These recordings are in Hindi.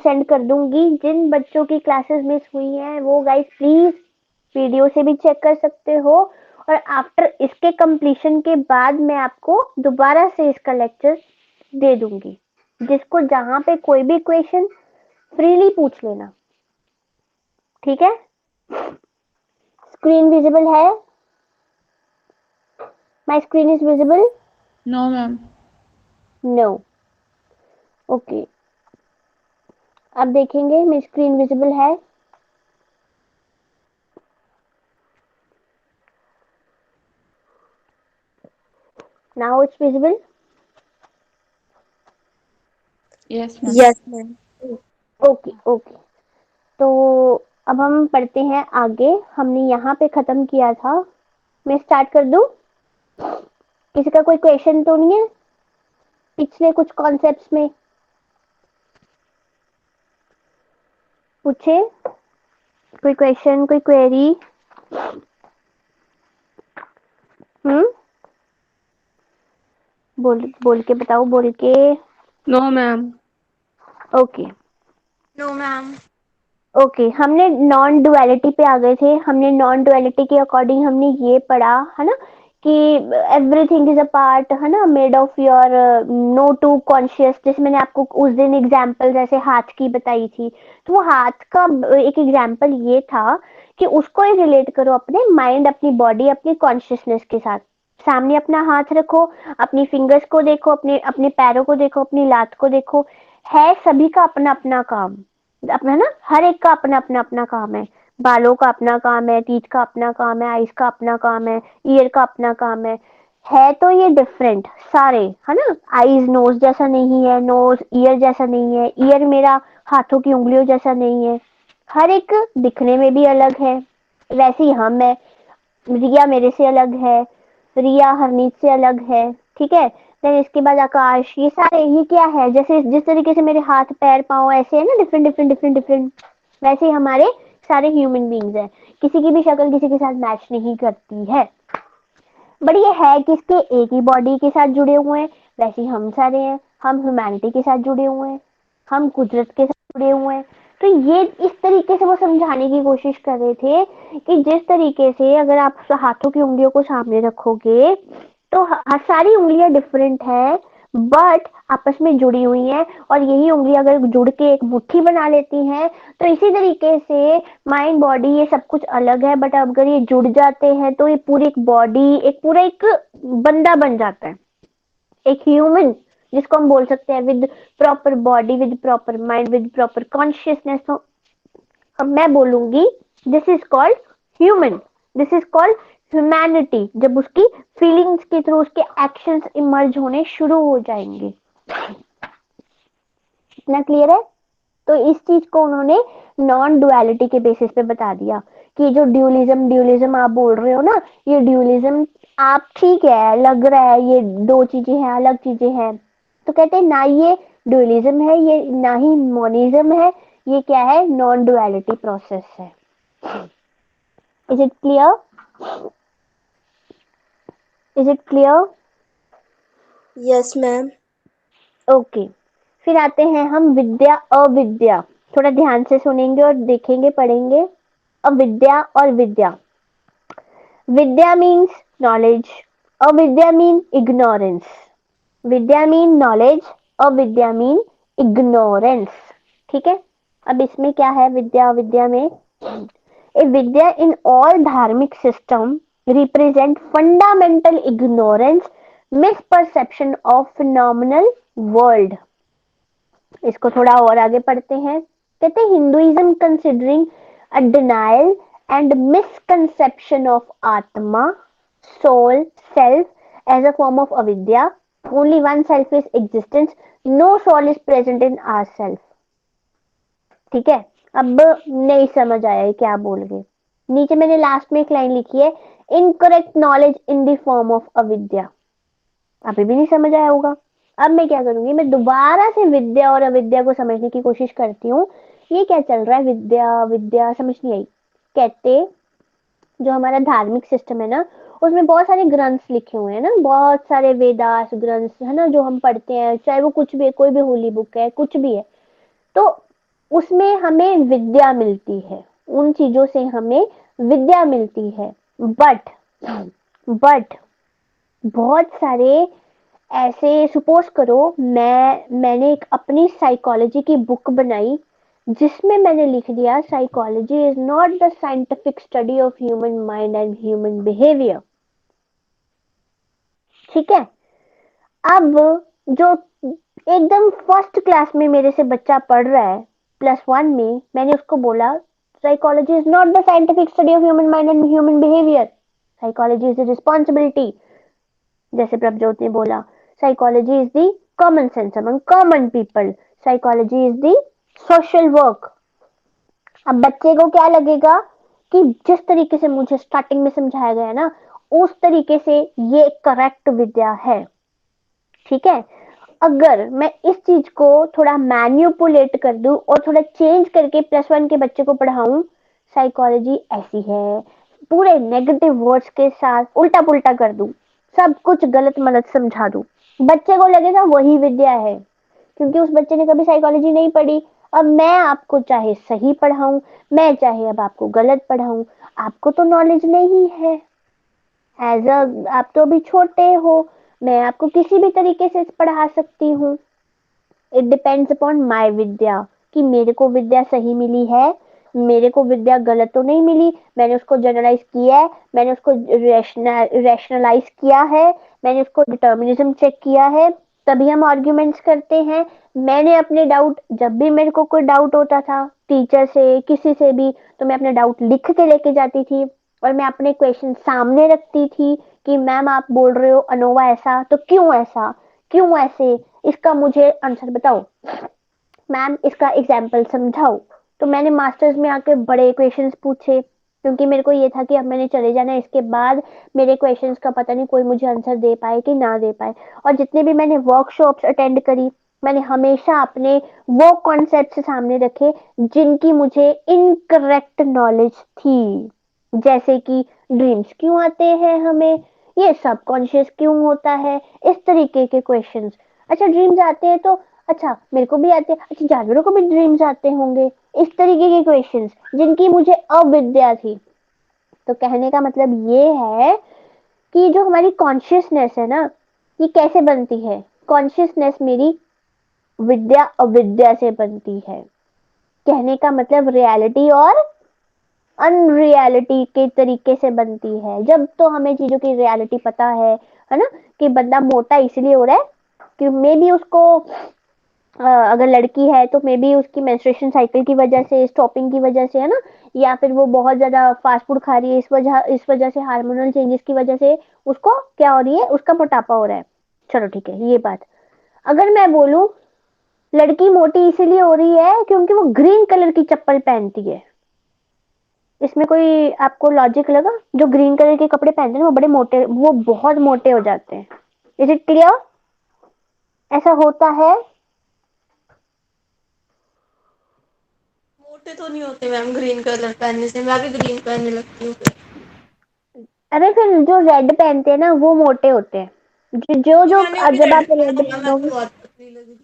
सेंड कर दूंगी। जिन बच्चों की क्लासेस मिस हुई हैं वो गाइस प्लीज वीडियो से भी चेक कर सकते हो, और आफ्टर इसके कंप्लीशन के बाद मैं आपको दोबारा से इसका लेक्चर दे दूंगी। जिसको जहां पे कोई भी क्वेश्चन फ्रीली पूछ लेना, ठीक है। स्क्रीन विजिबल है? My screen is visible? No ma'am. No. Okay, अब देखेंगे मेरी स्क्रीन विजिबल है? Now it's visible. Yes ma'am. Yes ma'am. Okay okay, तो अब हम पढ़ते हैं आगे। हमने यहाँ पे खत्म किया था। मैं स्टार्ट कर दूं? किसी का कोई क्वेश्चन तो नहीं है पिछले कुछ कॉन्सेप्ट्स में? पूछे, कोई क्वेश्चन, कोई क्वेरी? बोल बोल के बताओ, बोल के। No ma'am. Okay no ma'am. Okay, हमने नॉन डुअलिटी पे आ गए थे। हमने नॉन डुअलिटी के अकॉर्डिंग हमने ये पढ़ा है ना कि एवरीथिंग इज अ पार्ट, है ना, made of your no to conscious. जैसे मैंने आपको उस दिन एग्जांपल जैसे हाथ की बताई थी, तो वो हाथ का एक एग्जांपल ये था कि उसको ही रिलेट करो अपने माइंड, अपनी बॉडी, अपनी कॉन्शियसनेस के साथ। सामने अपना हाथ रखो, अपनी फिंगर्स को देखो, अपने अपने पैरों को देखो, अपनी लात को देखो। है सभी का अपना अपना काम, अपना ना, हर एक का अपना अपना अपना काम है। बालों का अपना काम है, टीथ का अपना काम है, आईज का अपना काम है, ईयर का अपना काम है तो ये डिफरेंट सारे, है ना। आईज नोज जैसा नहीं है, नोज ईयर जैसा नहीं है, ईयर मेरा हाथों की उंगलियों जैसा नहीं है। हर एक दिखने में भी अलग है। वैसे ही हम है, रिया मेरे से अलग है, रिया हरनीत से अलग है, ठीक है। देन इसके बाद आकाश, ये सारे, ये क्या है, जैसे जिस तरीके से मेरे हाथ पैर पाँव ऐसे है ना, डिफरेंट डिफरेंट डिफरेंट डिफरेंट, वैसे ही हमारे सारे ह्यूमन बींग्स हैं। किसी की भी शक्ल किसी के साथ मैच नहीं करती है। बट ये है कि इसके एक ही बॉडी के साथ जुड़े हुए हैं। वैसे ही हम सारे हैं, हम ह्यूमैनिटी के साथ जुड़े हुए हैं, हम कुदरत के साथ जुड़े हुए हैं। तो ये इस तरीके से वो समझाने की कोशिश कर रहे थे कि जिस तरीके से अगर आप हाथों की उंगलियों को सामने रखोगे तो सारी उंगलियां डिफरेंट है, बट आपस में जुड़ी हुई हैं। और यही उंगली अगर जुड़ के एक मुट्ठी बना लेती हैं, तो इसी तरीके से माइंड बॉडी ये सब कुछ अलग है, बट अगर ये जुड़ जाते हैं तो ये पूरी एक बॉडी, एक पूरा एक बंदा बन जाता है, एक ह्यूमन, जिसको हम बोल सकते हैं with proper body, with proper mind, with proper consciousness. तो अब मैं बोलूंगी this is called human, this is called humanity, जब उसकी फीलिंग्स के थ्रू उसके एक्शंस इमर्ज होने शुरू हो जाएंगे। इतना क्लियर है? तो इस चीज को उन्होंने नॉन डुअलिटी के बेसिस पे बता दिया कि जो ड्यूलिज्म ड्यूलिज्म आप बोल रहे हो ना, ये ड्यूलिज्म आप ठीक है, लग रहा है ये दो चीजें हैं, अलग चीजें हैं। तो कहते हैं ना ये ड्यूलिज्म है, ये ना ही मोनिज्म है, ये क्या है, नॉन डुअलिटी प्रोसेस है। Is it clear? Is it clear? Yes ma'am. Okay, फिर आते हैं हम विद्या अविद्या। थोड़ा ध्यान से सुनेंगे और देखेंगे, पढ़ेंगे। अविद्या और विद्या। विद्या मीन्स नॉलेज, अविद्या मीन इग्नोरेंस। विद्या मीन नॉलेज, अविद्या मीन इग्नोरेंस, ठीक है। अब इसमें क्या है विद्या अविद्या में? ए विद्या इन ऑल धार्मिक system represent fundamental ignorance, misperception of phenomenal world. इसको थोड़ा और आगे पढ़ते हैं। कहते हैं Hinduism considering a denial and misconception of आत्मा, soul, self as a form of अविद्या। Only one self is existence, no soul is present in our self. ठीक है, अब नहीं समझ आया है क्या बोल गए। नीचे मैंने लास्ट में एक लाइन लिखी है, incorrect knowledge in the form of अविद्या। अभी भी नहीं समझ आया होगा। अब मैं क्या करूंगी, मैं दोबारा से विद्या और अविद्या को समझने की कोशिश करती हूँ। ये क्या चल रहा है, विद्या विद्या समझ नहीं आई। कहते जो हमारा धार्मिक सिस्टम है ना, उसमें बहुत सारे ग्रंथ लिखे हुए हैं ना, बहुत सारे वेदास ग्रंथ है ना, जो हम पढ़ते हैं, चाहे वो कुछ भी, कोई भी होली बुक है, कुछ भी है। तो उसमें हमें विद्या मिलती है, उन चीजों से हमें विद्या मिलती है। बट बट बहुत सारे ऐसे, सपोज करो मैंने एक अपनी साइकोलॉजी की बुक बनाई जिसमें मैंने लिख दिया psychology is not the scientific study of human mind and human behaviour. ठीक है। अब जो एकदम फर्स्ट क्लास में मेरे से बच्चा पढ़ रहा है, +1 में, मैंने उसको बोला psychology is not the scientific study of human mind and human behaviour, psychology is the responsibility. जैसे प्रभजोत ने बोला, psychology is the common sense among common people, psychology is the social work. अब बच्चे को क्या लगेगा कि जिस तरीके से मुझे स्टार्टिंग में समझाया गया ना, उस तरीके से ये करेक्ट विद्या है। ठीक है। अगर मैं इस चीज को थोड़ा मैन्युपुलेट कर दूं और थोड़ा चेंज करके +1 के बच्चे को पढ़ाऊं, साइकोलॉजी ऐसी है, पूरे नेगेटिव वर्ड्स के साथ उल्टा पुल्टा कर दूं, सब कुछ गलत मलत समझा दूं, बच्चे को लगेगा वही विद्या है, क्योंकि उस बच्चे ने कभी साइकोलॉजी नहीं पढ़ी। अब मैं आपको चाहे सही पढ़ाऊं, मैं चाहे अब आपको गलत पढ़ाऊं, आपको तो नॉलेज नहीं है। एज अ, आप तो अभी छोटे हो, मैं आपको किसी भी तरीके से पढ़ा सकती हूँ। इट डिपेंड्स अपॉन माई विद्या, कि मेरे को विद्या सही मिली है, मेरे को विद्या गलत तो नहीं मिली, मैंने उसको जनरलाइज किया है, मैंने उसको रैशनलाइज किया है, मैंने उसको डिटर्मिनिज्म चेक किया है, तभी हम आर्ग्यूमेंट्स करते हैं। मैंने अपने डाउट, जब भी मेरे को कोई डाउट होता था टीचर से किसी से भी, तो मैं अपने डाउट लिख के लेके जाती थी और मैं अपने क्वेश्चन सामने रखती थी कि मैम आप बोल रहे हो अनोवा ऐसा, तो क्यों ऐसा, क्यों ऐसे, इसका मुझे आंसर बताओ, मैम इसका एग्जाम्पल समझाओ। तो मैंने मास्टर्स में आके बड़े क्वेश्चंस पूछे, क्योंकि मेरे को ये था कि अब मैंने चले जाना है, इसके बाद मेरे क्वेश्चंस का पता नहीं कोई मुझे आंसर दे पाए कि ना दे पाए। और जितने भी मैंने वर्कशॉप्स अटेंड करी, मैंने हमेशा अपने वो कॉन्सेप्ट सामने रखे जिनकी मुझे इनकरेक्ट नॉलेज थी। जैसे कि ड्रीम्स क्यों आते हैं हमें, ये सबकॉन्शियस क्यों होता है, इस तरीके के क्वेश्चंस। अच्छा ड्रीम्स आते हैं तो, अच्छा मेरे को भी आते हैं, अच्छा जानवरों को भी ड्रीम्स आते होंगे, इस तरीके के क्वेश्चंस जिनकी मुझे अविद्या थी। तो कहने का मतलब ये है कि जो हमारी कॉन्शियसनेस है ना, ये कैसे बनती है, कॉन्शियसनेस मेरी विद्या अविद्या से बनती है। कहने का मतलब रियलिटी और अनरियलिटी के तरीके से बनती है। जब तो हमें चीजों की रियलिटी पता है ना, कि बंदा मोटा इसलिए हो रहा है कि मे बी उसको, अगर लड़की है तो मे बी उसकी मेंस्ट्रुएशन साइकिल की वजह से, स्टॉपिंग की वजह से, है ना, या फिर वो बहुत ज्यादा फास्ट फूड खा रही है, इस वजह से हार्मोनल चेंजेस की वजह से उसको क्या हो रही है, उसका मोटापा हो रहा है। चलो ठीक है ये बात। अगर मैं बोलूं लड़की मोटी इसीलिए हो रही है क्योंकि वो ग्रीन कलर की चप्पल पहनती है, इसमें कोई आपको लॉजिक लगा? जो ग्रीन कलर के कपड़े पहनते हैं वो बड़े मोटे, वो बहुत मोटे हो जाते हैं। Is it clear? ऐसा होता है। मोटे तो नहीं होते मैम ग्रीन कलर पहनने से, मैं भी ग्रीन पहनने लगती हूँ फिर। अरे फिर जो रेड पहनते हैं ना वो मोटे होते हैं। तो मैंने अभी जब रेड आप पहना रेड हुआ है, मैं तो पहनोगे, बहुत पतली लग रही हूँ।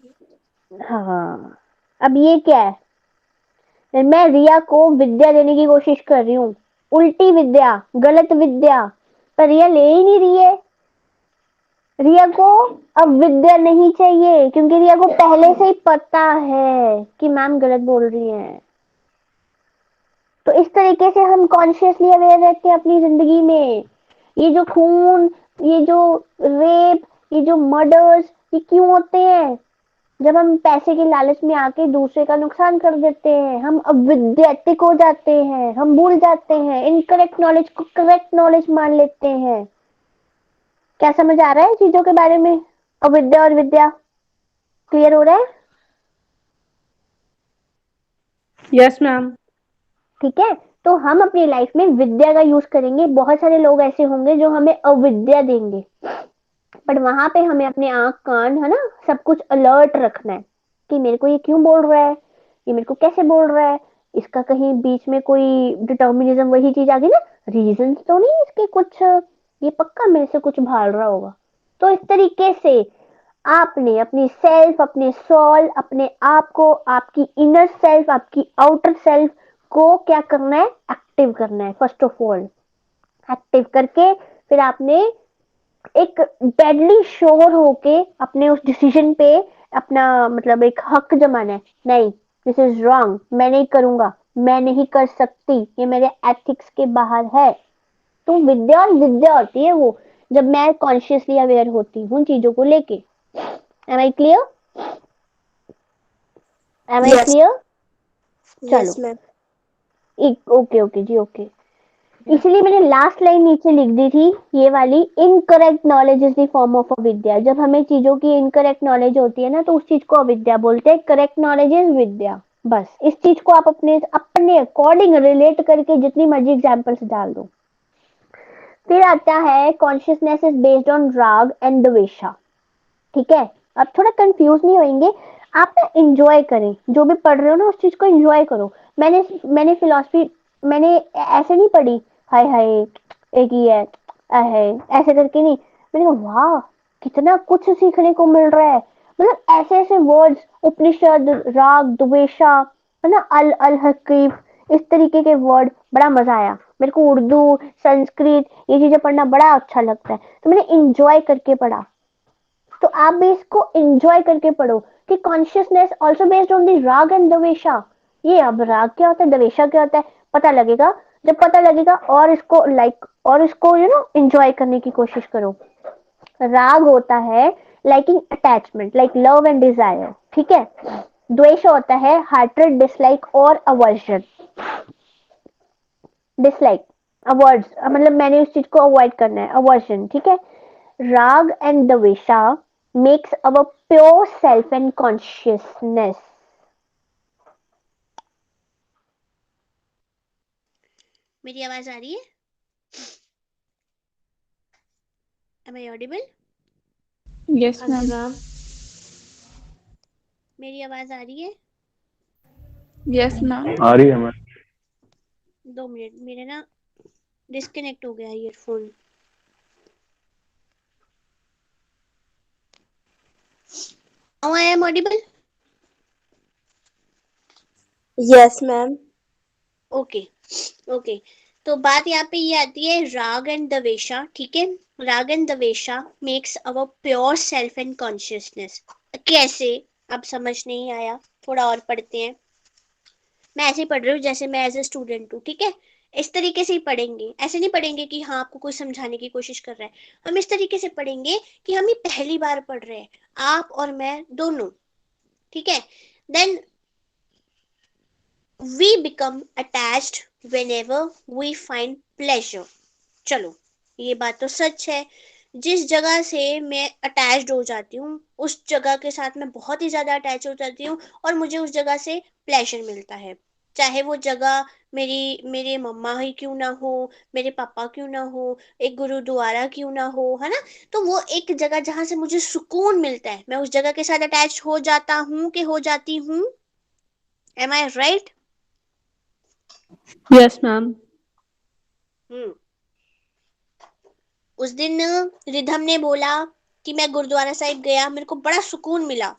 हाँ। अब ये क्या है, मैं रिया को विद्या देने की कोशिश कर रही हूँ, उल्टी विद्या, गलत विद्या, पर रिया ले ही नहीं रही है। रिया को अब विद्या नहीं चाहिए क्योंकि रिया को पहले से ही पता है कि मैम गलत बोल रही हैं। तो इस तरीके से हम कॉन्शियसली अवेयर रहते हैं अपनी जिंदगी में। ये जो खून, ये जो रेप, ये जो मर्डर्स, ये क्यों होते हैं? जब हम पैसे के लालच में आके दूसरे का नुकसान कर देते हैं, हम अविद्यातिक हो जाते हैं, हम भूल जाते हैं, इनकरेक्ट नॉलेज को करेक्ट नॉलेज मान लेते हैं। क्या समझ आ रहा है चीजों के बारे में? अविद्या और विद्या क्लियर हो रहा है? Yes ma'am. ठीक है। तो हम अपनी लाइफ में विद्या का यूज करेंगे, बहुत सारे लोग ऐसे होंगे जो हमें अविद्या देंगे, बट वहां पे हमें अपने आंख कान, है ना, सब कुछ अलर्ट रखना है कि मेरे को ये क्यों बोल रहा है, ये मेरे को कैसे बोल रहा है, इसका कहीं बीच में कोई डिटर्मिनिज्म वही चीज आ गई ना, रीजन तो नहीं इसके कुछ, ये पक्का मेरे से कुछ भाल रहा होगा। तो इस तरीके से आपने अपनी सेल्फ, अपने सोल, अपने आप को, आपकी इनर सेल्फ, आपकी आउटर सेल्फ को क्या करना है? एक्टिव करना है। फर्स्ट ऑफ ऑल एक्टिव करके फिर आपने एक डेडली श्योर होके अपने उस डिसीजन पे अपना मतलब एक हक जमाना है। नहीं, दिस इज रॉन्ग, मैं नहीं करूंगा, मैं नहीं कर सकती, ये मेरे एथिक्स के बाहर है। तो विद्या और विद्या होती है वो जब मैं कॉन्शियसली अवेयर होती हूँ चीजों को लेके। Am I clear? Am I yes. Clear? Yes चलो, मैम। ओके ओके जी, ओके। इसलिए मैंने लास्ट लाइन नीचे लिख दी थी ये वाली, incorrect knowledge is the form of अविद्या। जब हमें चीजों की इनकरेक्ट नॉलेज होती है ना तो उस चीज को अविद्या बोलते हैं। करेक्ट नॉलेज इज विद्या। बस इस चीज को आप अपने अपने अकॉर्डिंग रिलेट करके जितनी मर्जी एग्जाम्पल्स डाल दो। फिर आता है कॉन्शियसनेस इज बेस्ड ऑन राग एंड द्वेषा। ठीक है, अब थोड़ा कंफ्यूज नहीं होंगे आप ना, एंजॉय करें जो भी पढ़ रहे हो ना, उस चीज को एंजॉय करो। मैंने फिलॉसफी मैंने ऐसे नहीं पढ़ी, हाय हाय एक ही है ऐसे करके नहीं। मैंने कहा वाह, कितना कुछ सीखने को मिल रहा है। मतलब ऐसे ऐसे वर्ड्स, उपनिषद, राग, द्वेषा, है ना, अल अल हकीफ, इस तरीके के वर्ड, बड़ा मजा आया मेरे को। उर्दू, संस्कृत, ये चीजें पढ़ना बड़ा अच्छा लगता है, तो मैंने इंजॉय करके पढ़ा। तो आप भी इसको एंजॉय करके पढ़ो कि consciousness also based on the राग एंड द्वेषा। ये अब राग क्या होता है, द्वेषा क्या होता है, पता लगेगा। जब पता लगेगा और इसको और इसको एंजॉय करने की कोशिश करो। राग होता है liking, attachment, like love and desire. ठीक है। द्वेष होता है हार्टेड डिसलाइक और अवर्जन। डिसलाइक, अवर्ड्स मतलब मैंने उस चीज को अवॉइड करना है, अवर्जन। ठीक है। Rag and Dvesha makes our pure self and consciousness. मेरी आवाज आ रही है? Am I audible? Yes, हाँ जी ma'am. मैम। मेरी आवाज आ रही है? Yes, ma'am. आ रही है मैम। 2 मिनट, मेरे ना डिस्कनेक्ट हो गया earphone. Now I am audible? Yes ma'am. Okay okay. तो बात यहाँ पे ये आती है राग एंड द्वेषा। ठीक है। राग एंड द्वेषा makes our pure self and consciousness. कैसे? अब समझ नहीं आया, थोड़ा और पढ़ते हैं। मैं ऐसे ही पढ़ रही हूँ जैसे मैं एज ए स्टूडेंट हूँ। ठीक है। इस तरीके से ही पढ़ेंगे, ऐसे नहीं पढ़ेंगे कि हाँ आपको कोई समझाने की कोशिश कर रहा है। हम इस तरीके से पढ़ेंगे कि हम ये पहली बार पढ़ रहे हैं, आप और मैं दोनों। ठीक है। Then we become attached whenever we find pleasure। चलो, ये बात तो सच है। जिस जगह से मैं अटैच्ड हो जाती हूँ उस जगह के साथ मैं बहुत ही ज्यादा अटैच हो जाती हूँ और मुझे उस जगह से प्लेजर मिलता है। चाहे वो जगह मेरे मम्मा ही क्यों ना हो, मेरे पापा क्यों ना हो, एक गुरुद्वारा क्यों ना हो, है ना। तो वो एक जगह जहां से मुझे सुकून मिलता है, मैं उस जगह के साथ अटैच हो जाता हूँ कि हो जाती हूँ। M I right? Yes, ma'am. हम्म। उस दिन रिधम ने बोला कि मैं गुरुद्वारा साहिब गया, मेरे को बड़ा सुकून मिला।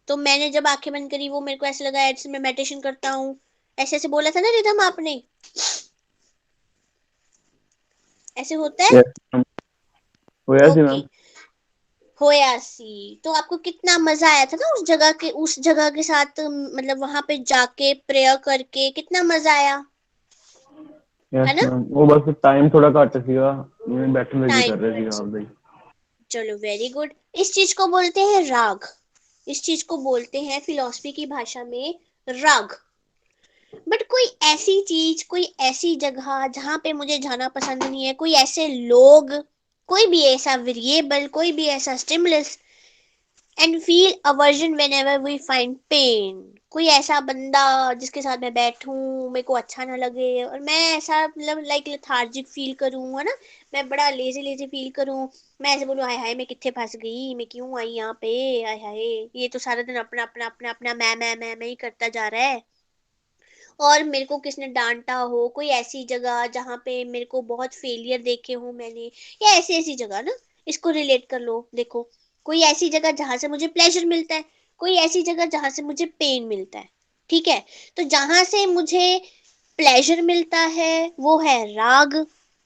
तो मैंने जब आंखें बंद करी वो मेरे को ऐसे लगा ऐसे मैं मेडिटेशन करता हूँ। ऐसे ऐसे बोला था ना रिधम आपने? ऐसे होता है? यस मैम, होया सी ओके। मैम। होया सी। तो आपको कितना मजा आया था ना उस जगह के साथ, मतलब वहां पे जाके प्रेयर करके कितना मजा आया, है यस ना। मैम, वो बस टाइम थोड़ा घट सीगा, मैं बैठने लगी टाइम, कर रहे सी आप भाई। चलो वेरी गुड। इस चीज को बोलते हैं राग। इस चीज को बोलते हैं फिलॉसफी की भाषा में राग। बट कोई ऐसी चीज, कोई ऐसी जगह जहां पे मुझे जाना पसंद नहीं है, कोई ऐसे लोग, कोई भी ऐसा वेरिएबल, कोई भी ऐसा stimulus, and feel aversion whenever we find pain. कोई ऐसा बंदा जिसके साथ मैं बैठूं, मेरे को अच्छा ना लगे और मैं ऐसा मतलब लाइक लेथार्जिक फील करूं, है ना, मैं बड़ा लेजी लेजी फील करूं। मैं ऐसे बोलूं हाय हाय मैं कितने फंस गई, मैं क्यों आई यहाँ पे, हाय हाय ये तो सारा दिन अपना अपना अपना अपना मैं ही करता जा रहा है। और मेरे को किसने डांटा हो, कोई ऐसी जगह जहाँ पे मेरे को बहुत फेलियर देखे हो मैंने, या ऐसी ऐसी जगह ना, इसको रिलेट कर लो। देखो कोई ऐसी जगह जहां से मुझे प्लेजर मिलता है, कोई ऐसी जगह जहां से मुझे पेन मिलता है। ठीक है, तो जहां से मुझे प्लेजर मिलता है वो है राग।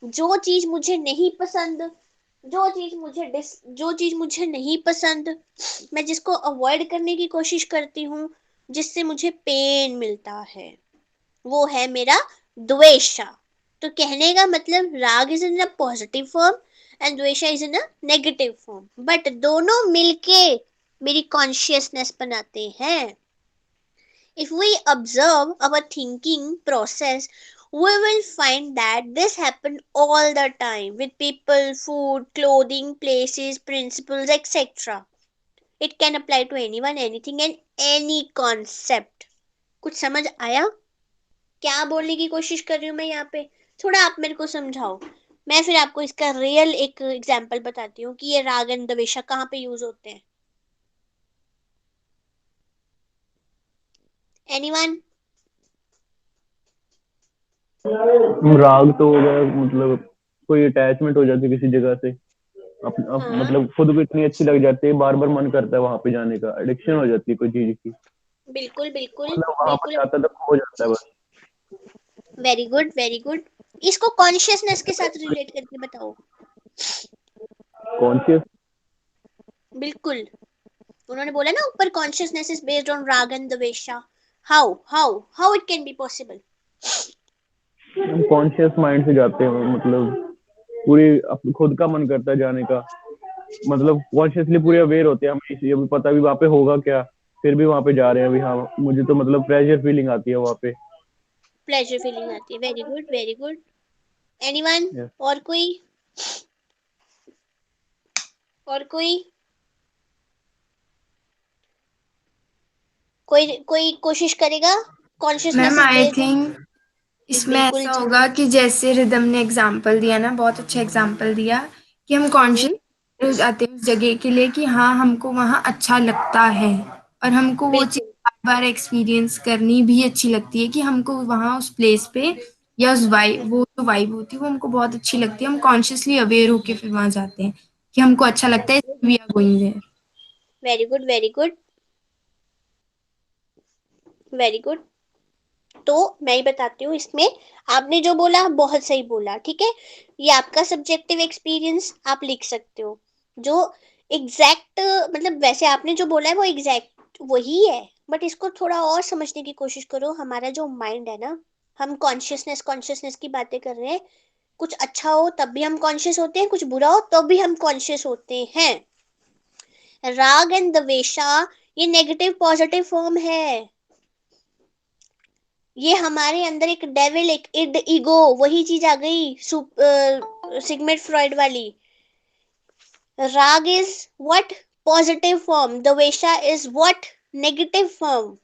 जो चीज मुझे नहीं पसंद, जो चीज मुझे नहीं पसंद, मैं जिसको अवॉइड करने की कोशिश करती हूँ, जिससे मुझे पेन मिलता है, वो है मेरा द्वेषा। तो कहने का मतलब राग is in a positive form and द्वेषा is in a negative form, but दोनों मिलके मेरी कॉन्शियसनेस बनाते हैं। If we observe our thinking process, we will find that this happens all the time with people, food, clothing, places, principles, etc. It can apply to anyone, anything, and any concept. कुछ समझ आया? क्या बोलने की कोशिश कर रही हूँ मैं यहाँ पे? थोड़ा आप मेरे को समझाओ, मैं फिर आपको इसका रियल एक एग्जांपल बताती हूँ कि ये राग एंड द्वेषा कहाँ पे यूज होते हैं। एनीवन? राग तो हो गया मतलब कोई अटैचमेंट हो जाती है किसी जगह से। हाँ, मतलब खुद को इतनी अच्छी लग जाती है, बार बार मन करता है वहां पे जाने का, एडिक्शन हो जाती है कोई चीज की। बिल्कुल बिल्कुल मतलब वहां पर बिल्कुल। जाता तो खो जाता है बस। Very good very good. इसको कॉन्शियसनेस के साथ रिलेट करके बताओ। कॉन्शियस। बिल्कुल, उन्होंने बोला ना ऊपर, कॉन्शियसनेस इज बेस्ड ऑन राग एंड द्वेषा। How it can be possible? हम कॉन्शियस माइंड से जाते हैं, मतलब पूरी खुद का मन करता है जाने का। मतलब कॉन्शियसली पूरे अवेयर होते हैं हम, ये भी पता भी वहां पे होगा क्या, फिर भी वहां पे जा रहे हैं अभी। हाँ, मुझे तो मतलब प्रेशर फीलिंग आती है वहां पे। प्लेजर फीलिंग आती है। Very good very good. Anyone? Yes. और कोई? और कोई? कोई कोई कोशिश करेगा? Ma'am consciousness is I based on. Think इसमें बिल्कुल ऐसा जी। होगा कि जैसे रिदम ने एग्जाम्पल दिया ना, बहुत अच्छा एग्जाम्पल दिया कि हम कॉन्शियस हम्म। हो जाते हैं उस जगह के लिए कि हाँ हमको वहाँ अच्छा लगता है, और हमको वो चीज़ बिल्कुल बार बार एक्सपीरियंस करनी भी अच्छी लगती है कि हमको वहाँ उस प्लेस पे या उस वाइब, वो जो वाइब होती है वो हमको बहुत अच्छी लगती है। हम कॉन्शियसली अवेयर होके फिर वहाँ जाते हैं कि हमको अच्छा लगता है, we are going there. Very good very good very good. तो मैं ही बताती हूँ इसमें, आपने जो बोला बहुत सही बोला, ठीक है। ये आपका सब्जेक्टिव एक्सपीरियंस, आप लिख सकते हो। जो एग्जैक्ट मतलब वैसे आपने जो बोला है वो एग्जैक्ट वही है, बट इसको थोड़ा और समझने की कोशिश करो। हमारा जो माइंड है ना, हम कॉन्शियसनेस कॉन्शियसनेस की बातें कर रहे हैं। कुछ अच्छा हो तब भी हम कॉन्शियस होते हैं, कुछ बुरा हो तब भी हम कॉन्शियस होते हैं। राग एंड द्वेषा ये नेगेटिव पॉजिटिव फॉर्म है। ये हमारे अंदर एक डेविल, एक इड, ईगो, वही चीज आ गई सिगमेंट फ्रॉइड वाली। राग इज व्हाट? Positive form. द्वेषा इज व्हाट? Negative form.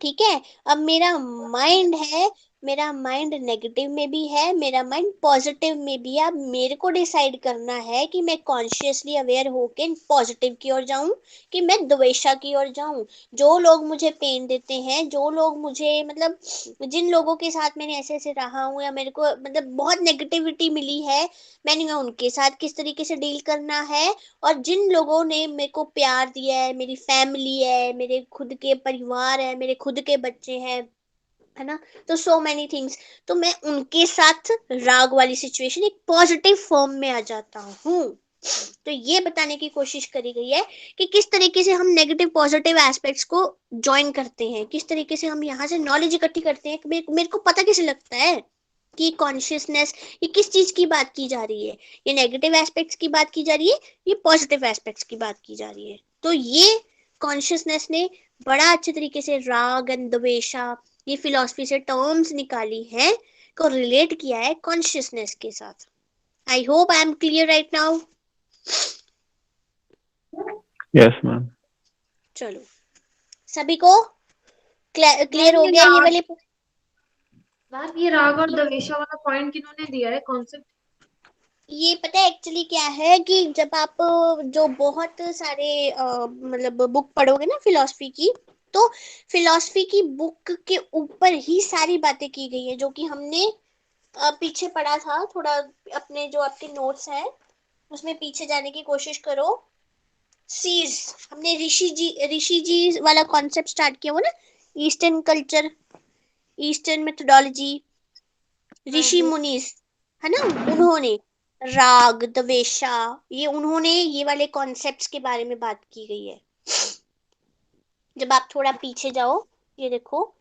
ठीक है। अब मेरा माइंड है, मेरा माइंड नेगेटिव में भी है, मेरा माइंड पॉजिटिव में भी है। अब मेरे को डिसाइड करना है कि मैं कॉन्शियसली अवेयर होके पॉजिटिव की ओर जाऊं कि मैं द्वेषा की ओर जाऊं। जो लोग मुझे पेन देते हैं, जो लोग मुझे मतलब जिन लोगों के साथ मैंने ऐसे ऐसे रहा हूं या मेरे को मतलब बहुत नेगेटिविटी मिली है, मैंने उनके साथ किस तरीके से डील करना है। और जिन लोगों ने मेरे को प्यार दिया है, मेरी फैमिली है, मेरे खुद के परिवार है, मेरे खुद के बच्चे हैं, है ना, तो सो मैनी थिंग्स, तो मैं उनके साथ राग वाली सिचुएशन एक पॉजिटिव फॉर्म में आ जाता हूँ। तो ये बताने की कोशिश करी गई है कि किस तरीके से हम नेगेटिव पॉजिटिव एस्पेक्ट्स को ज्वाइन करते हैं, किस तरीके से हम यहाँ से नॉलेज इकट्ठी करते हैं। मेरे को पता कैसे लगता है कि कॉन्शियसनेस ये किस चीज की बात की जा रही है, ये नेगेटिव एस्पेक्ट्स की बात की जा रही है, ये पॉजिटिव एस्पेक्ट्स की बात की जा रही है। तो ये कॉन्शियसनेस ने बड़ा अच्छे तरीके से राग एंड द्वेषा, ये फिलॉसफी से टर्म्स निकाली हैं, को रिलेट किया है कॉन्शियसनेस के साथ। आई hope I am clear right now. Yes ma'am. चलो, सभी को क्लियर मैम हो ये गया ये राग वाले? मैम ये राग और द्वेषा वाला पॉइंट किन्होंने दिया है कॉन्सेप्ट? ये पता है एक्चुअली क्या है कि जब आप जो बहुत सारे मतलब बुक पढ़ोगे ना फिलॉसफी की, तो फिलॉसफी की बुक के ऊपर ही सारी बातें की गई है जो कि हमने पीछे पढ़ा था। थोड़ा अपने जो आपके नोट्स हैं उसमें पीछे जाने की कोशिश करो। सीज हमने ऋषि जी वाला कॉन्सेप्ट स्टार्ट किया हुआ ना, ईस्टर्न कल्चर, ईस्टर्न मेथोडोलॉजी, ऋषि मुनीस, है ना, उन्होंने राग द्वेषा, ये उन्होंने ये वाले कॉन्सेप्ट्स के बारे में बात की गई है। जब आप थोड़ा पीछे जाओ, ये देखो,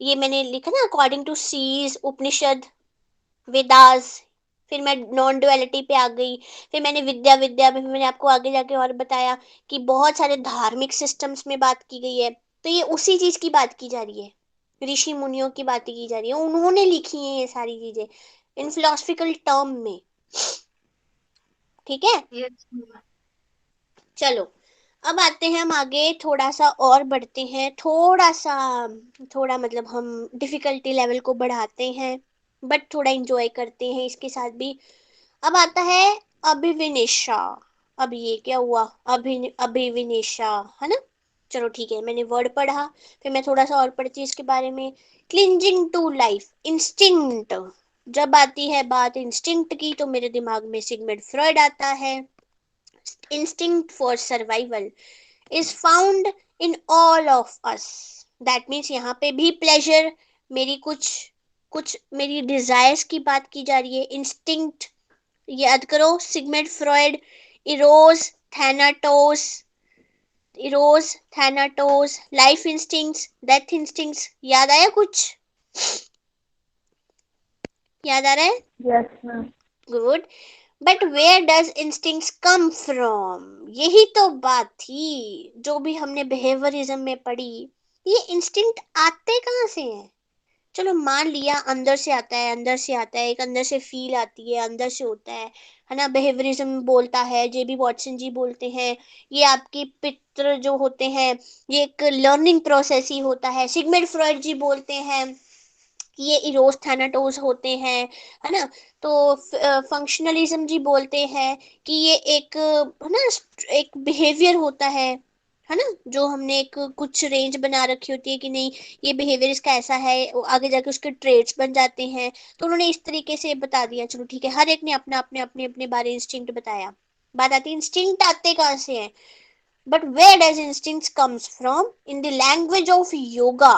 ये मैंने लिखा ना, अकॉर्डिंग टू सीज, उपनिषद, वेदास, फिर मैं नॉन डुअलिटी पे आ गई, फिर मैंने विद्या में मैंने आपको आगे जाके और बताया कि बहुत सारे धार्मिक सिस्टम्स में बात की गई है। तो ये उसी चीज की बात की जा रही है, ऋषि मुनियों की बातें की जा रही है, उन्होंने लिखी है ये सारी चीजें इन फिलोसफिकल टर्म में। ठीक है, यस चलो अब आते हैं हम आगे, थोड़ा सा और बढ़ते हैं, थोड़ा मतलब हम डिफिकल्टी लेवल को बढ़ाते हैं, बट थोड़ा इंजॉय करते हैं इसके साथ भी। अब आता है अभिविनिशा। अब ये क्या हुआ, अभिविनिशा, है ना। चलो ठीक है, मैंने वर्ड पढ़ा, फिर मैं थोड़ा सा और पढ़ती हूँ इसके बारे में। Clinging to life, instinct. जब आती है बात इंस्टिंक्ट की तो मेरे दिमाग में सिगमंड फ्रॉइड आता है। Instinct for survival is found in all of us. That means यहाँ पे भी प्लेजर, मेरी कुछ मेरी डिजायर्स की बात की जा रही है। इंस्टिंक्ट याद करो, Sigmund Freud, Eros Thanatos, life instincts, death instincts. याद आया कुछ? याद आ रहा है? Yes ma'am. Good. But where does instincts come from? यही तो बात थी जो भी हमने बिहेवियरिज्म में पढ़ी। ये इंस्टिंक्ट आते कहाँ से हैं? चलो मान लिया अंदर से आता है, एक अंदर से फील आती है, अंदर से होता है ना। बिहेवियरिज्म बोलता है, जेबी वॉटसन जी बोलते हैं, ये आपके पितृ जो होते हैं, ये एक लर्निंग प्रोसेस ही होता है। सिगमंड फ्रॉइड जी बोलते हैं कि ये इरोस थैनाटोस होते हैं, है ना। तो फंक्शनलिज्म जी बोलते हैं कि ये एक, है ना, एक बिहेवियर होता है ना, जो हमने एक कुछ रेंज बना रखी होती है कि नहीं ये बिहेवियर इसका ऐसा है, आगे जाके उसके ट्रेड्स बन जाते हैं। तो उन्होंने इस तरीके से बता दिया। चलो ठीक है, हर एक ने अपना अपने बारे इंस्टिंक्ट बताया। बात आती है इंस्टिंक्ट आते कहाँ से है। But where does instinct comes from? In the language of yoga.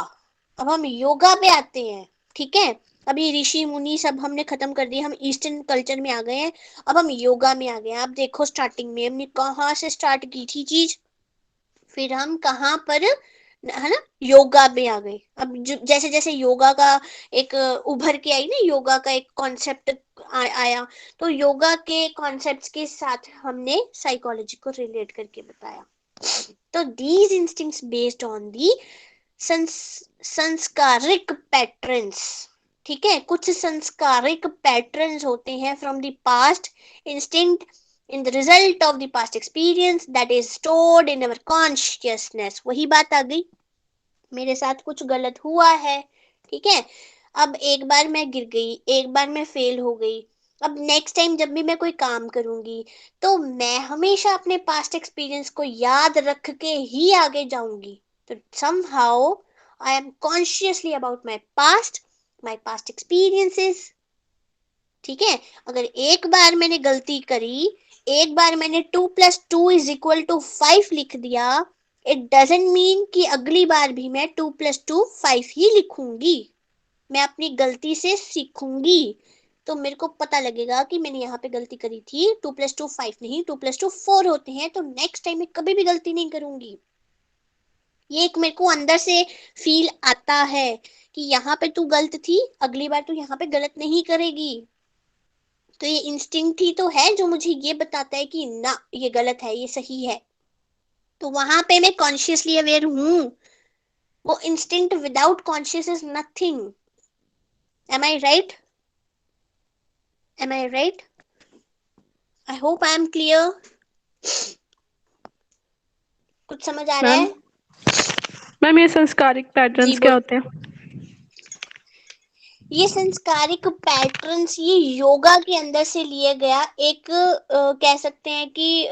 अब हम योगा पे आते हैं, ठीक है। अभी ऋषि मुनि सब हमने खत्म कर दिया, हम ईस्टर्न कल्चर में आ गए हैं, अब हम योगा में आ गए हैं। आप देखो स्टार्टिंग में हमने कहाँ से स्टार्ट की थी चीज, फिर हम कहाँ पर, है ना, योगा में आ गए। अब जैसे जैसे योगा का एक उभर के आई ना, योगा का एक कॉन्सेप्ट आया, तो योगा के कॉन्सेप्ट्स के साथ हमने साइकोलॉजी को रिलेट करके बताया। तो these instincts based on the संस्कारिक पैटर्न्स, ठीक है, कुछ संस्कारिक पैटर्न्स होते हैं from the past instinct in the result of the past experience that is stored in our consciousness। वही बात आ गई, मेरे साथ कुछ गलत हुआ है, ठीक है। अब एक बार मैं गिर गई, एक बार मैं फेल हो गई, अब नेक्स्ट टाइम जब भी मैं कोई काम करूंगी तो मैं हमेशा अपने पास्ट एक्सपीरियंस को याद रख के ही आगे जाऊंगी। तो somehow I am consciously about my past experiences, ठीक है। अगर एक बार मैंने गलती करी, एक बार मैंने 2+2=5 लिख दिया, इट डजंट मीन कि अगली बार भी मैं 2+2 5 ही लिखूंगी। मैं अपनी गलती से सीखूंगी, तो मेरे को पता लगेगा कि मैंने यहाँ पे गलती करी थी, 2+2 5 नहीं, 2+2 4 होते हैं, तो नेक्स्ट टाइम मैं कभी भी गलती नहीं करूंगी। ये एक मेरे को अंदर से फील आता है कि यहाँ पे तू गलत थी, अगली बार तू यहाँ पे गलत नहीं करेगी। तो ये इंस्टिंक्ट ही तो है जो मुझे ये बताता है कि ना ये गलत है, ये सही है। तो वहां पे मैं कॉन्शियसली अवेयर हूं। वो instinct without conscious is nothing. Am I right? Am I right? I hope I am clear. कुछ समझ आ रहा है? मैम ये संस्कारिक जी पैटर्न्स क्या बोल। होते हैं? ये संस्कारिक पैटर्न्स ये योगा के अंदर से लिए गया एक कह सकते हैं कि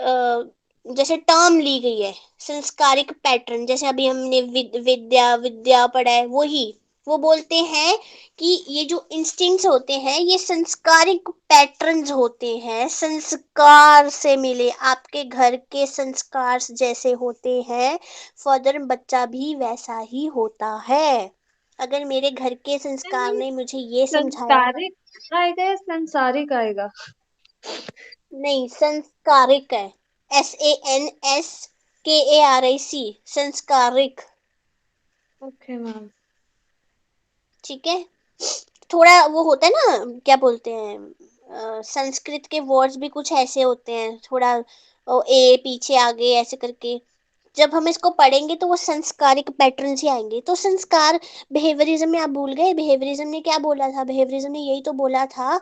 जैसे टर्म ली गई है, संस्कारिक पैटर्न। जैसे अभी हमने विद्या पढ़ा है, वही वो बोलते हैं कि ये जो इंस्टिंक्ट्स होते हैं ये संस्कारिक पैटर्न्स होते हैं, संस्कार से मिले, आपके घर के संस्कार जैसे होते हैं फर्दर बच्चा भी वैसा ही होता है। अगर मेरे घर के संस्कार ने मुझे ये समझाया, संस्कारिक आएगा या संसारिक आएगा? नहीं संस्कारिक है, SANSKARIC, संस्कारिक। Okay ma'am. ठीक है, थोड़ा वो होता है ना, क्या बोलते हैं, संस्कृत के वर्ड्स भी कुछ ऐसे होते हैं, थोड़ा ए पीछे आगे ऐसे करके, जब हम इसको पढ़ेंगे तो वो संस्कारिक पैटर्न से आएंगे। तो संस्कार, बिहेवियरिज्म में आप भूल गए, बिहेवियरिज्म ने क्या बोला था, बिहेवियरिज्म ने यही तो बोला था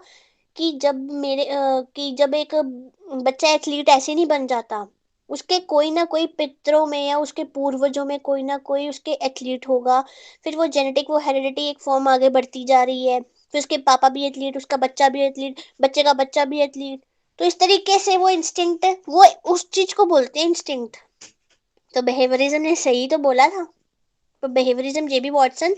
कि जब एक बच्चा एथलीट ऐसे नहीं बन जाता, उसके कोई ना कोई पितरों में या उसके पूर्वजों में कोई ना कोई उसके एथलीट होगा, फिर वो जेनेटिक, वो हेरिडिटी एक फॉर्म आगे बढ़ती जा रही है, फिर उसके पापा भी एथलीट, उसका बच्चा भी एथलीट, बच्चे का बच्चा भी एथलीट। तो इस तरीके से वो इंस्टिंक्ट, वो उस चीज को बोलते हैं इंस्टिंक्ट। तो बिहेवियरिज्म ने सही तो बोला था, तो बिहेवियरिज्म जेबी वॉटसन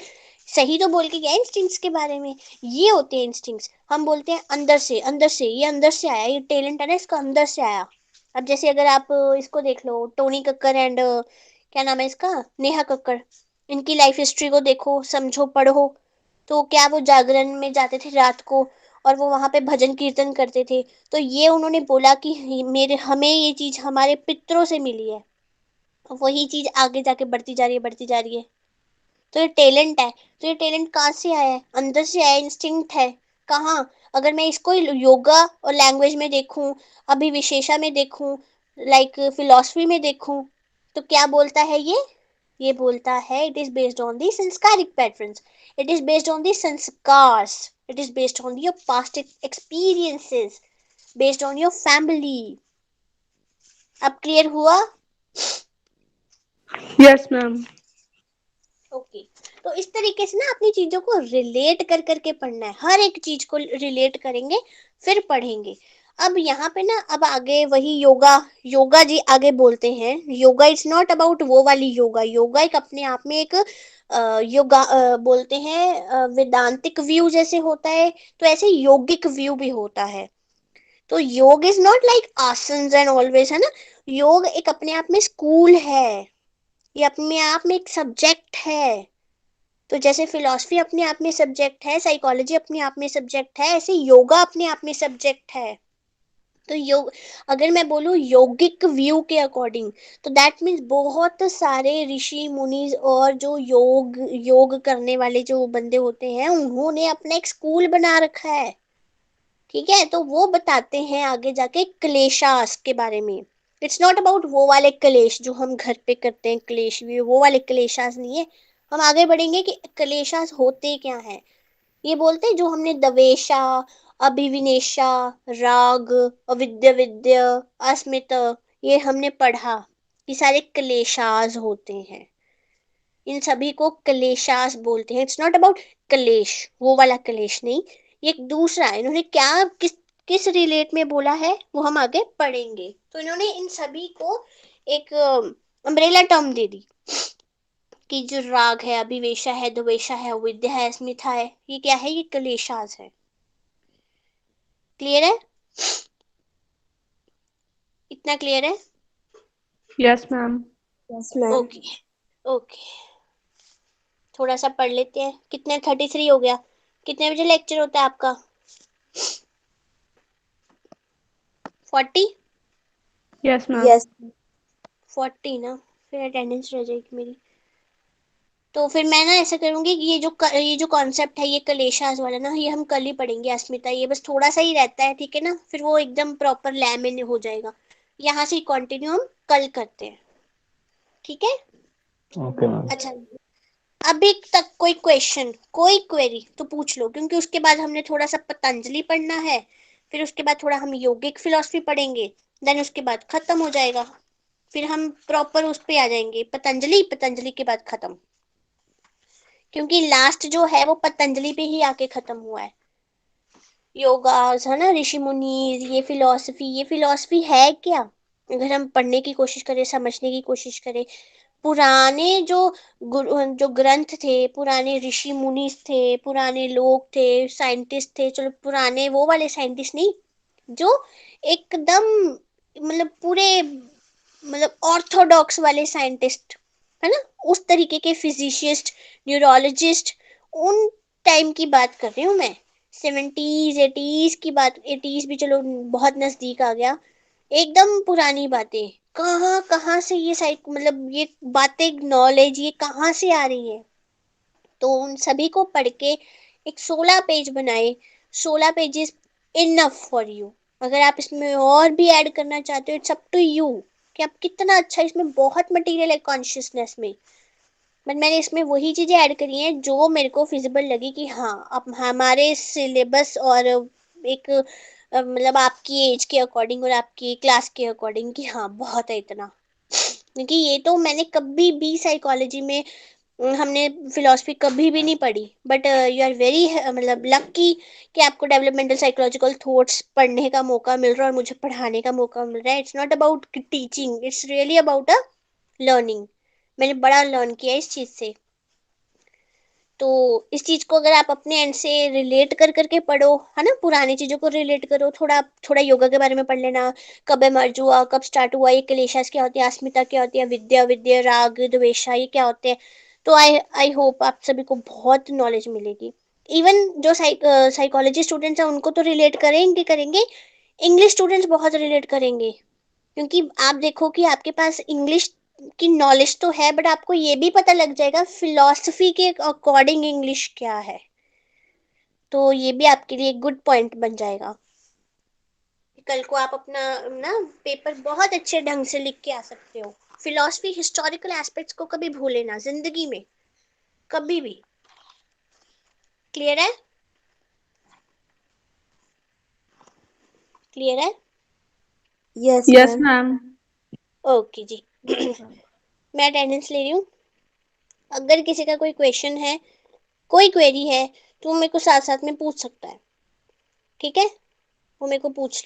सही तो बोल के गया इंस्टिंक्ट्स के बारे में। ये होते हैं इंस्टिंक्ट्स, हम बोलते हैं अंदर से, अंदर से, ये अंदर से आया, ये टैलेंट है ना इसका, अंदर से आया। अब जैसे अगर आप इसको देख लो, टोनी कक्कर एंड क्या नाम है इसका, नेहा कक्कर, इनकी लाइफ हिस्ट्री को देखो, समझो, पढ़ो, तो क्या वो जागरण में जाते थे रात को और वो वहां पे भजन कीर्तन करते थे, तो ये उन्होंने बोला कि मेरे हमें ये चीज हमारे पितरों से मिली है, वही चीज आगे जाके बढ़ती जा रही है, बढ़ती जा रही है। तो ये टैलेंट है, तो ये टैलेंट कहाँ से आया है, अंदर से आया, इंस्टिंक्ट है। कहाँ, अगर मैं इसको योगा और लैंग्वेज में देखूं, अभी विशेषा में देखूं, लाइक फिलॉसफी में देखूं, तो क्या बोलता है ये बोलता है it is based on the संस्कारिक patterns, it is based on the संस्कार्स, it is based on your past experiences, based on your family. अब क्लियर हुआ? Yes ma'am. ओके, तो इस तरीके से ना अपनी चीजों को रिलेट कर करके पढ़ना है, हर एक चीज को रिलेट करेंगे फिर पढ़ेंगे। अब यहाँ पे ना, अब आगे वही योगा, योगा जी आगे बोलते हैं, योगा इट्स नॉट अबाउट वो वाली योगा, योगा एक अपने आप में एक योगा बोलते हैं वेदांतिक व्यू जैसे होता है, तो ऐसे योगिक व्यू भी होता है। तो योग is not like asanas and always, है ना, योग एक अपने आप में स्कूल है, ये अपने आप में एक सब्जेक्ट है। तो जैसे फिलॉसफी अपने आप में सब्जेक्ट है, साइकोलॉजी अपने आप में सब्जेक्ट है, ऐसे योगा अपने आप में सब्जेक्ट है। तो योग, अगर मैं बोलूं योगिक व्यू के अकॉर्डिंग, तो दैट मीन्स बहुत सारे ऋषि मुनि और जो योग योग करने वाले जो बंदे होते हैं, उन्होंने अपना एक स्कूल बना रखा है। ठीक है, तो वो बताते हैं आगे जाके क्लेशास के बारे में। इट्स नॉट अबाउट वो वाले क्लेश जो हम घर पे करते हैं, क्लेश भी वो वाले क्लेशास नहीं है। हम आगे बढ़ेंगे कि क्लेशास होते क्या हैं। ये बोलते हैं जो हमने दवेशा, अभिविनेशा, राग, अविद्या विद्या, अस्मित, ये हमने पढ़ा, ये सारे क्लेशास होते हैं, इन सभी को क्लेशास बोलते हैं। इट्स नॉट अबाउट क्लेश, वो वाला क्लेश नहीं, ये एक दूसरा है। इन्होंने क्या किस किस रिलेट में बोला है वो हम आगे पढ़ेंगे। तो इन्होंने इन सभी को एक अम्ब्रेला टर्म दे दी कि जो राग है, अभिवेशा है, द्वेषा है, विद्या है, स्मिथा है, ये क्या है, ये क्लेशास है। क्लियर है, इतना क्लियर है? Yes ma'am. ओके ओके, थोड़ा सा पढ़ लेते हैं। कितने 33 हो गया, कितने बजे लेक्चर होता है आपका? 40? Yes ma'am. 40 ना, फिर अटेंडेंस रह जाएगी मेरी। तो फिर मैं ना ऐसा करूंगी कि ये जो कॉन्सेप्ट है, ये कलेशास वाला ना, ये हम कल ही पढ़ेंगे। अस्मिता ये बस थोड़ा सा ही रहता है, ठीक है ना, फिर वो एकदम प्रॉपर लैम में हो जाएगा। यहाँ से कंटिन्यू हम कल करते हैं, ठीक है? Okay ma'am. अच्छा, अभी तक कोई क्वेश्चन, कोई क्वेरी तो पूछ लो, क्योंकि उसके बाद हमने थोड़ा सा पतंजलि पढ़ना है, फिर उसके बाद थोड़ा हम योगिक फिलॉसफी पढ़ेंगे, देन उसके बाद खत्म हो जाएगा, फिर हम प्रॉपर उस पे आ जाएंगे, पतंजलि, पतंजलि के बाद खत्म, क्योंकि लास्ट जो है वो पतंजलि पे ही आके खत्म हुआ है। योगास है ना, ऋषि मुनि, ये फिलॉसफी है क्या? अगर हम पढ़ने की कोशिश करें, समझने की कोशिश करें, पुराने जो ग्रंथ थे, पुराने ऋषि मुनि थे, पुराने लोग थे, साइंटिस्ट थे, चलो पुराने वो वाले साइंटिस्ट नहीं, जो एकदम मतलब पूरे मतलब ऑर्थोडॉक्स वाले साइंटिस्ट है ना, उस तरीके के फिजिशिस्ट, न्यूरोलॉजिस्ट, उन टाइम की बात कर रही हूँ मैं। 70s 80s की बात, 80s भी चलो बहुत नजदीक आ गया, एकदम पुरानी बातें। कहाँ कहाँ से ये मतलब ये बातें, नॉलेज ये कहाँ से आ रही है। तो उन सभी को पढ़ के एक 16 पेज बनाए। 16 पेजेस इनफ फॉर यू। अगर आप इसमें और भी ऐड करना चाहते हो, इट्स अप टू यू कि आप कितना अच्छा, इसमें बहुत मटेरियल है कॉन्शियसनेस में, बट मैंने इसमें वही चीजें ऐड करी हैं जो मेरे को फिजिबल लगी कि हाँ अब हमारे सिलेबस और एक मतलब आपकी एज के अकॉर्डिंग और आपकी क्लास के अकॉर्डिंग कि हाँ बहुत है इतना। क्योंकि ये तो मैंने कभी भी साइकोलॉजी में हमने फिलॉसफी कभी भी नहीं पढ़ी, बट यू आर वेरी मतलब लकी कि आपको डेवलपमेंटल साइकोलॉजिकल थॉट्स पढ़ने का मौका मिल रहा है और मुझे पढ़ाने का मौका मिल रहा है। It's not about teaching, it's really about a learning. मैंने बड़ा लर्न किया इस चीज से। तो इस चीज को अगर आप अपने एंड से रिलेट कर करके पढ़ो, है ना, पुरानी चीजों को रिलेट करो, थोड़ा थोड़ा योगा के बारे में पढ़ लेना, कब एमर्ज हुआ, कब स्टार्ट हुआ, ये क्लेशास क्या होती है, अस्मिता क्या होती है, विद्या विद्या राग द्वेषा ये क्या होते हैं। तो आई होप आप सभी को बहुत नॉलेज मिलेगी। इवन जो साइकोलॉजी स्टूडेंट्स हैं उनको तो रिलेट करेंगे करेंगे, इंग्लिश स्टूडेंट्स बहुत रिलेट करेंगे। क्योंकि आप देखो कि आपके पास इंग्लिश की नॉलेज तो है, बट आपको ये भी पता लग जाएगा फिलॉसफी के अकॉर्डिंग इंग्लिश क्या है। तो ये भी आपके लिए एक गुड पॉइंट बन जाएगा। कल को आप अपना ना पेपर बहुत अच्छे ढंग से लिख के आ सकते हो। फिलॉसफी हिस्टोरिकल एस्पेक्ट्स को कभी भूले ना जिंदगी में, कभी भी। क्लियर है? क्लियर है? Yes Yes, ma'am. ma'am. Okay जी। मैं अटेंडेंस ले रही हूँ। अगर किसी का कोई क्वेश्चन है, कोई क्वेरी है, तो मेरे को साथ साथ में पूछ सकता है। ठीक है, वो मेरे को पूछ